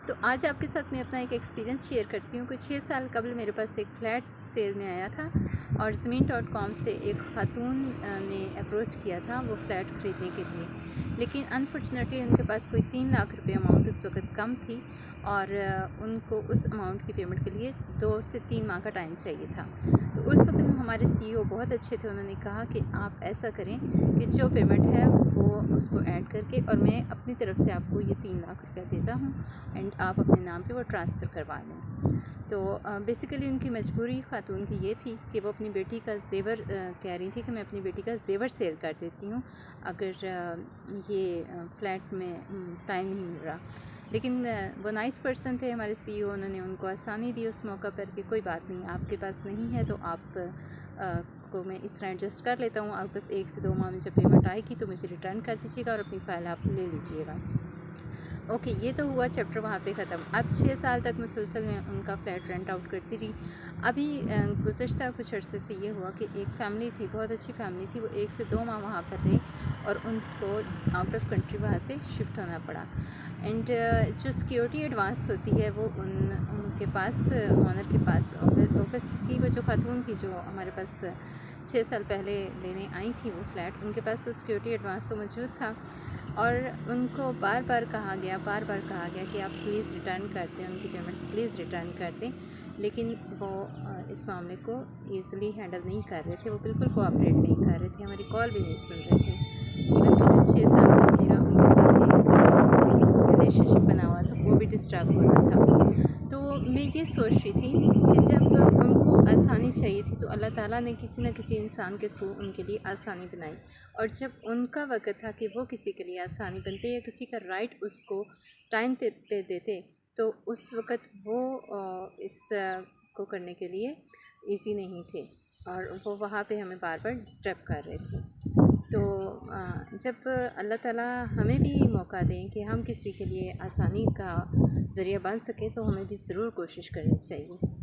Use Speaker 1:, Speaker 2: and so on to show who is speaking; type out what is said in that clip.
Speaker 1: तो आज आपके साथ मैं अपना एक एक्सपीरियंस शेयर करती हूँ। कुछ 6 साल कबल मेरे पास एक फ़्लैट सेल में आया था और ज़मीन.com से एक खातून ने अप्रोच किया था वो फ़्लैट ख़रीदने के लिए, लेकिन अनफॉर्चुनेटली उनके पास कोई 3 लाख रुपए अमाउंट उस वक्त कम थी और उनको उस अमाउंट की पेमेंट के लिए 2 से 3 माह का टाइम चाहिए था। तो उस वक्त हमारे सीईओ बहुत अच्छे थे, उन्होंने कहा कि आप ऐसा करें कि जो पेमेंट है वो उसको ऐड करके और मैं अपनी तरफ से आपको ये 3 लाख रुपया देता हूँ एंड आप अपने नाम पे वो ट्रांसफ़र करवा लें। तो बेसिकली उनकी मजबूरी खातून की ये थी कि वो अपनी बेटी का ज़ेवर कह रही थी कि मैं अपनी बेटी का ज़ेवर सेल कर देती हूँ अगर ये फ़्लैट में टाइम नहीं मिल रहा। लेकिन वो नाइस पर्सन थे हमारे सीईओ, उन्होंने उनको आसानी दी उस मौका पर कि कोई बात नहीं, आपके पास नहीं है तो आप को मैं इस तरह एडजस्ट कर लेता हूँ, आप बस 1 से 2 माह में जब पेमेंट आएगी तो मुझे रिटर्न कर दीजिएगा और अपनी फ़ाइल आप ले लीजिएगा। ओके, ये तो हुआ चैप्टर वहाँ पे ख़त्म। अब 6 साल तक मुसलसल मैं उनका फ़्लैट रेंट आउट करती रही। अभी गुज़श्ता कुछ अर्से से ये हुआ कि एक फ़ैमिली थी, बहुत अच्छी फ़ैमिली थी, वो 1 से 2 माह वहाँ पर रही और उनको आउट ऑफ कंट्री वहाँ से शिफ्ट होना पड़ा। एंड जो सिक्योरिटी एडवांस होती है वो उनके पास ऑनर के पास ऑब्वियसली वो जो खातून थी जो हमारे पास 6 साल पहले लेने आई थी वो फ़्लैट, उनके पास वो सिक्योरिटी एडवांस तो मौजूद था और उनको बार बार कहा गया कि आप प्लीज़ रिटर्न कर दें, उनकी पेमेंट प्लीज़ रिटर्न कर दें, लेकिन वो इस मामले को ईज़िली हैंडल नहीं कर रहे थे, वो बिल्कुल कोऑपरेट नहीं कर रहे थे, हमारी कॉल भी नहीं सुन रहे थे। इवन कि जो 6 साल का मेरा उनके साथ एक रिलेशनशिप बना हुआ था वो भी डिस्टर्ब हो रहा था। तो मैं ये सोच रही थी कि जब उनको आसानी चाहिए थी तो अल्लाह ताला ने किसी न किसी इंसान के थ्रू उनके लिए आसानी बनाई और जब उनका वक़्त था कि वो किसी के लिए आसानी बनते या किसी का राइट उसको टाइम पे देते तो उस वक़्त वो इस को करने के लिए ईज़ी नहीं थे और वो वहाँ पे हमें बार बार डिस्टर्ब कर रहे थे। तो जब अल्लाह ताला हमें भी मौका दें कि हम किसी के लिए आसानी का ज़रिया बन सकें तो हमें भी ज़रूर कोशिश करनी चाहिए।